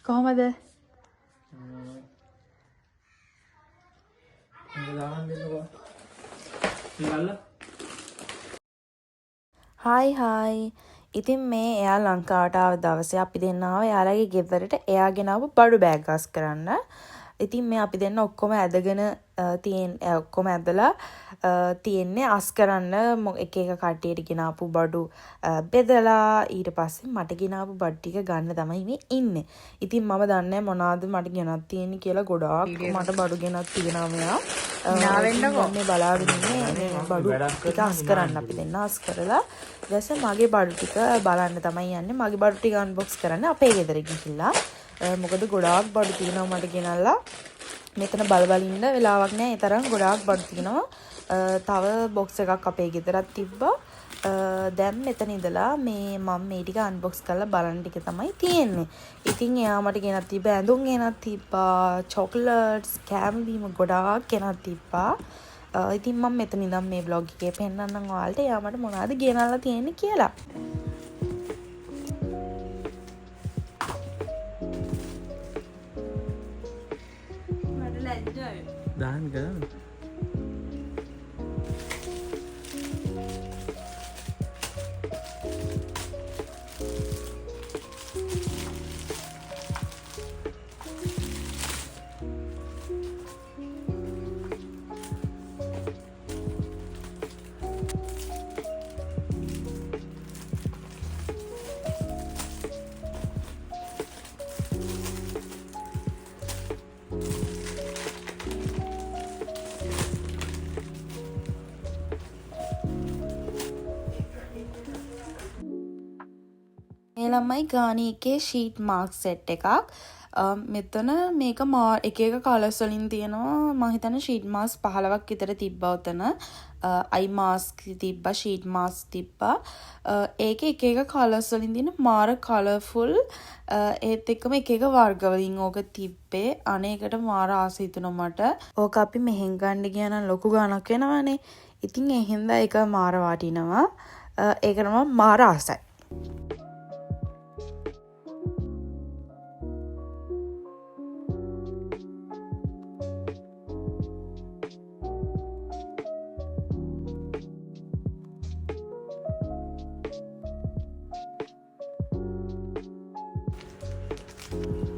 කොහමද? හායි. ඉතින් මේ එයා ලංකාවට ආව දවසේ අපි දෙන්න ආව එයාලගේ ගෙදරට එයා ගෙනාවු බඩු බෑග් අස් කරන්න. ඉතින් මේ අපි දෙන්න ඔක්කොම ඇදගෙන ඔක්කොම ඇදලා තියෙන්නේ අස් කරන්න එක එක කට්ටියට ගෙනාපු බඩු බෙදලා ඊට පස්සේ මට ගෙනාපු බඩු ටික ගන්න තමයි මේ ඉන්නේ. ඉතින් මම දන්නේ මොනවාද මට ගෙනත් තියෙන්නේ කියලා ගොඩාක් මට බඩු ගෙනත් තියෙනවා මෙයා. මේ බලාගෙන ඉන්නේ බඩු ටික අස් කරන්න අපි දෙන්න අස් කරලා ඊට මගේ බඩු ටික බලන්න තමයි යන්නේ. මගේ බඩු ටික අන්බොක්ස් කරන්න අපේ ගෙදර ගිහිල්ලා. මොකද ගොඩාක් බඩු තියෙනවා මට ගෙනල්ලා. මෙතන බල ඉන්න වෙලාවක් නෑ. ඒ තරම් ගොඩාක් බඩු තියෙනවා. තව බොක්ස් එකක් අපේ ගෙදරත් තිබ්බා. දැන් මෙතන ඉඳලා මම මේ ටික අන්බොක්ස් කරලා බලන්න ටික තමයි තියෙන්නේ. ඉතින් එයා මට ගෙනත් තිබ්බ ඇඳුම් ගෙනත් තිබ්බා, චොකලට්ස්, කෑම බීම ගොඩාක් ගෙනත් තිබ්බා. ඉතින් මම මෙතන ඉඳන් මේ vlog එකේ පෙන්නන්නම් ඔයාලට එයා මට මොනවද ගෙනල්ලා තියෙන්නේ කියලා. මට ලැජ්ජයි. දාන්න ගන්න. මේ ළමයි ගානි එකේ ෂීට් මාස්ක් සෙට් එකක්. මෙතන මේක එක එක කලර්ස් වලින් තියෙනවා. මම හිතන්නේ ෂීට් මාස්ක් 15ක් විතර තිබ්බා උතන. අයි මාස්ක් තිබ්බා, ෂීට් මාස්ක් තිබ්බා. ඒකේ එක එක කලර්ස් වලින් තියෙන මාර කලර්ෆුල්. ඒත් එක්කම එක එක වර්ග වලින් ඕක තිබ්බේ. අනේකට මාර ආස හිතුණා මට. ඕක අපි මෙහෙන් ගන්න ගියා නම් ලොකු ගාණක් වෙනවනේ. ඉතින් ඒ හින්දා ඒක මාර වටිනවා. ඒකට මම මාර ආසයි.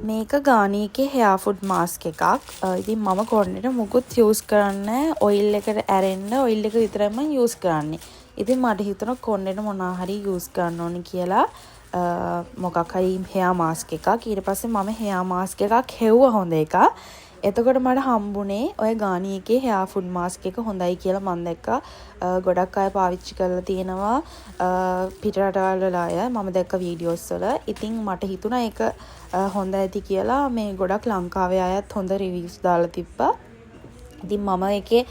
මේක ගානි එකේ hair food mask එකක්. ඉතින් මම කොරණේට මුකුත් යූස් කරන්නේ ඔයිල් එකට ඇරෙන්න ඔයිල් එක විතරයි මම යූස් කරන්නේ. ඉතින් මට හිතුණා කොරණේට මොනවා හරි යූස් කරන්න ඕනේ කියලා මොකක් හරි hair mask එකක්. ඊට පස්සේ මම hair mask එකක් හෙව්වා හොඳ එකක්. එතකොට මට හම්බුනේ ඔය ගානි එකේ hair food mask එක හොඳයි කියලා මම දැක්කා. ගොඩක් අය පාවිච්චි කරලා තියෙනවා පිටරටවල් වල අය. මම දැක්ක වීඩියෝස් වල. ඉතින් මට හිතුණා ඒක හොඳ ඇති කියලා. මේ ගොඩක් ලංකාවේ අයත් හොඳ රිවිව්ස් දාලා තිබ්බා. ඉතින් මම එකේ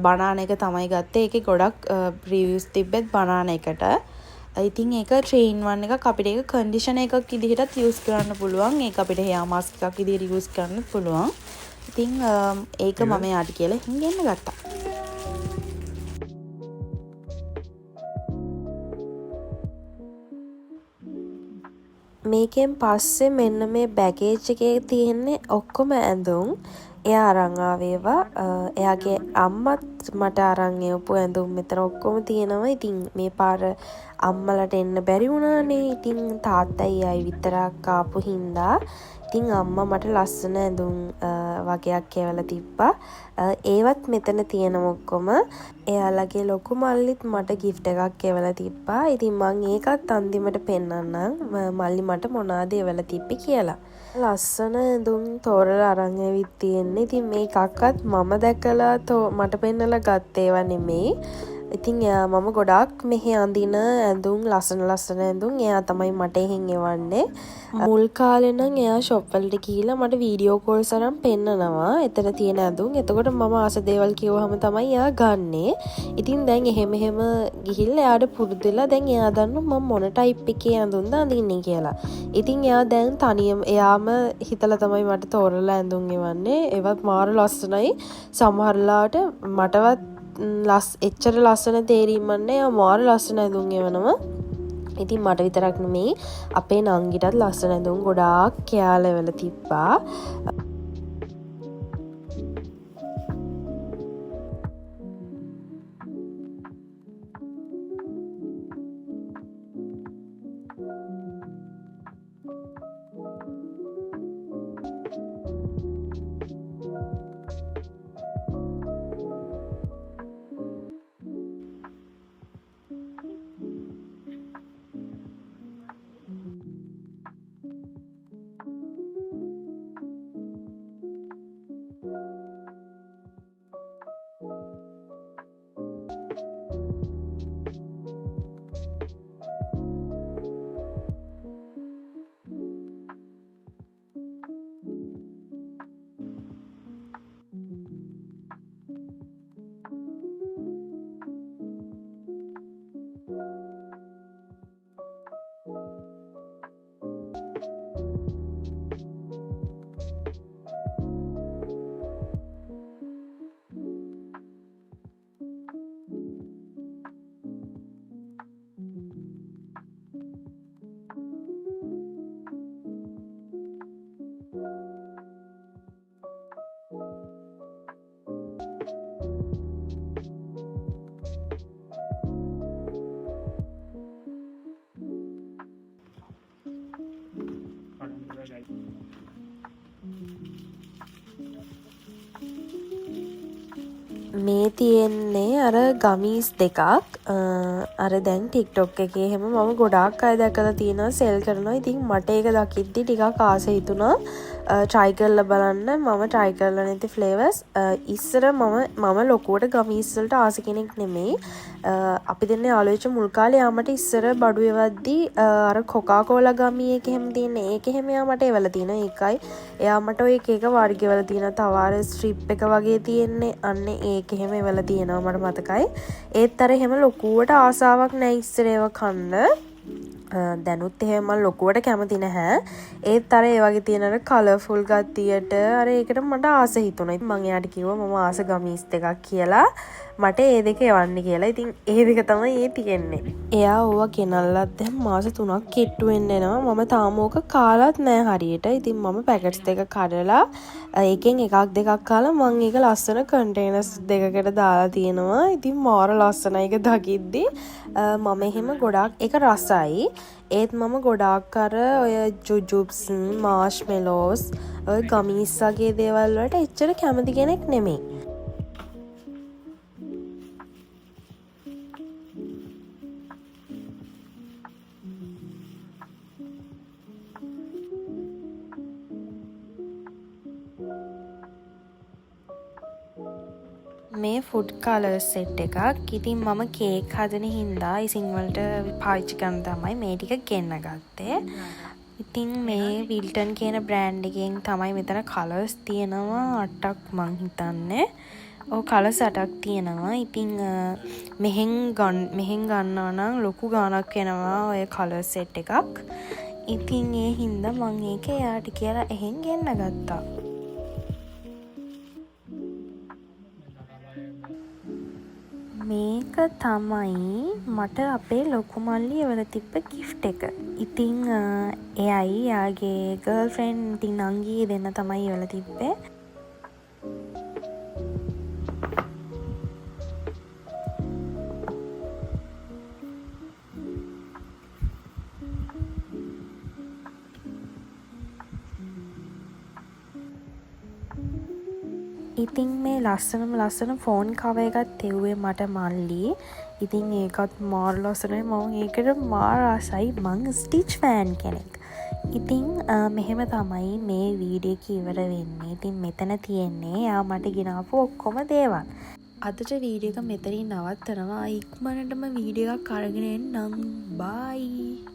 බනාන එක තමයි ගත්තේ. ඒකේ ගොඩක් රිවිව්ස් තිබ්බෙත් බනාන එකට. ඉතින් ඒක 3-in-1 එකක්. අපිට ඒක කන්ඩිෂනර් එකක් විදිහටත් යූස් කරන්න පුළුවන්. ඒක අපිට hair mask එකක් විදිහට යූස් කරන්නත් පුළුවන්. ඉතින් ඒක මම යාට කියලා හින්ගෙන්න ගත්තා. මේකෙන් පස්සේ මෙන්න මේ බැගේජ් එකේ තියෙන්නේ ඔක්කොම ඇඳුම්. එයා අරන් ආවේවා. එයාගේ අම්මත් මට අරන් එවපු ඇඳුම් මෙතන ඔක්කොම තියෙනවා. ඉතින් මේ පාර අම්මලට එන්න බැරි වුණානේ. ඉතින් තාත්තයි අය විතරක් ආපු හින්දා ඉතින් අම්මා මට ලස්සන ඇඳුම් වගේක් එවලා තිබ්බා. ඒවත් මෙතන තියෙන ඔක්කොම. එයාලගේ ලොකු මල්ලිත් මට gift එකක් එවලා තිබ්බා. ඉතින් මම ඒකත් අන්තිමට පෙන්නන්නම් මල්ලි මට මොනවද එවලා තිබ්බේ කියලා. ලස්සන ඇඳුම් තෝරලා අරන් ඇවිත් තියෙන්නේ. ඉතින් මේකක්වත් මම දැකලා මට පෙන්නලා ගත්ත ඒවා නෙමෙයි. ඉතින් මම ගොඩක් මෙහි අඳින ඇඳුම් ලස්සන ඇඳුම් එයා තමයි මට එහෙන් එවන්නේ. මුල් කාලේ නම් එයා ෂොප් වලට ගිහිල්ලා මට වීඩියෝ කෝල්ස් අරන් පෙන්නනවා එතන තියෙන ඇඳුම්. එතකොට මම ආස දේවල් කිව්වහම තමයි එයා ගන්නෙ. ඉතින් දැන් එහෙම ගිහිල්ලා එයාට පුරුදුලා දැන් එයා දන්නවා මම මොන ටයිප් එකේ ඇඳුම්ද අඳින්නේ කියලා. ඉතින් එයා දැන් තනියම එයාම හිතලා තමයි මට තෝරලා ඇඳුම් එවන්නේ. ඒවත් මාර ලස්සනයි. සමහරලාට මටවත් එච්චර ලස්සන තේරීමක් නැහැ. එයා මාර ලස්සන ඇඳුම් එවනවා. ඉතින් මට විතරක් නෙමෙයි අපේ නංගිටත් ලස්සන ඇඳුම් ගොඩාක් කෑලවල තිබ්බා. මේ තියෙන්නේ අර ගමීස් දෙකක්. අර දැන් TikTok එකේ හැම මම ගොඩාක් අය දැකලා තියෙනවා සෙල් කරනවා. ඉතින් මට ඒක දකිද්දි ටිකක් ආස හිතුණා try කරලා බලන්න. මම try කරලා නැති flavors. ඉස්සර මම ලොකුවට ගමීස් වලට ආස කෙනෙක් නෙමෙයි. අපි දෙන්නේ ආලෝච මුල් කාලේ යාමට ඉස්සර බඩු එවද්දි අර කොකාකෝලා ගමී එක හැම තියෙන්නේ. ඒක හැම යාමට එවලා තියෙනවා. ඒකයි එයා මට ඔය එක එක වර්ගවල තියෙන තව අර ස්ට්‍රිප් එක වගේ තියෙන්නේ. අන්න ඒක එහෙම එවලා තියෙනවා මට මතකයි. ඒත් අර එහෙම ලොකුවට ආසාවක් නැහැ ඉස්සර ඒව කන්න. දැනුත් එහෙම ලොකුවට කැමති නැහැ. ඒත් අර ඒ වගේ තියෙන අර කලර්ෆුල් ගතියට අර ඒකට මට ආස හිතුණා. ඉතින් මම එයාට කිව්වා මම ආස ගමීස් දෙකක් කියලා. මට ඒ දෙක එවන්න කියලා. ඉතින් ඒ දෙක තමයි ඒ තියෙන්නේ. එයා ඕවා ගෙනල්ලත් දැන් මාස 3ක් කිට්ටු වෙන්න එනවා. මම තාම ඕක කාලත් නැහැ හරියට. ඉතින් මම පැකට්ස් දෙක කඩලා ඒකෙන් එකක් දෙකක් කාලා මම ඒක ලස්සන කන්ටේනර්ස් දෙකකට දාලා තියෙනවා. ඉතින් මාර ලස්සනයි ඒක දකිද්දි. මම එහෙම ගොඩාක් ඒක රසයි. ඒත් මම ගොඩාක් අර ඔය ජුජුබ්ස් මාෂ්මෙලෝස් ඔය ගමීස් වගේ දේවල් වලට එච්චර කැමති කෙනෙක් නෙමෙයි. මේ ෆුඩ් කලර් සෙට් එකක්. ඉතින් මම කේක් හදන හින්දා ඉසින් වලට පාවිච්චි කරන තමයි මේ ටික ගෙන්න ගත්තේ. ඉතින් මේ විල්ටන් කියන බ්‍රෑන්ඩ් එකෙන් තමයි මෙතන කලර්ස් තියෙනවා 8ක් මං හිතන්නේ. ඔව් කලර්ස් 8ක් තියෙනවා. ඉතින් මෙහෙන් ගන්නවා නම් ලොකු ගාණක් වෙනවා ඔය කලර් සෙට් එකක්. ඉතින් ඒ හින්දා මං ඒක එයාට කියලා එහෙන් ගෙන්න ගත්තා. මේක තමයි මට අපේ ලොකු මල්ලි එවලා තිබ්බ gift එක. ඉතින් එයයි යාගේ ගර්ල්ෆ්‍රෙන්ඩ් ඉතින් නංගි දෙන්න තමයි එවලා තිබ්බේ. ඉතින් මේ ලස්සන ෆෝන් කවර් එකක් තෙව්වේ මට මල්ලි. ඉතින් ඒකත් මාර ලස්සනයි. මම ඒකට මාර ආසයි. මං ස්ටිච් ෆෑන් කෙනෙක්. ඉතින් මෙහෙම තමයි මේ වීඩියෝ එක ඉවර වෙන්නේ. ඉතින් මෙතන තියෙන්නේ යා මට ගෙනාපු ඔක්කොම දේවල්. අදට වීඩියෝ එක මෙතනින් නවත්තනවා. ඉක්මනටම වීඩියෝ එකක් අරගෙන එන්නම්. බයි.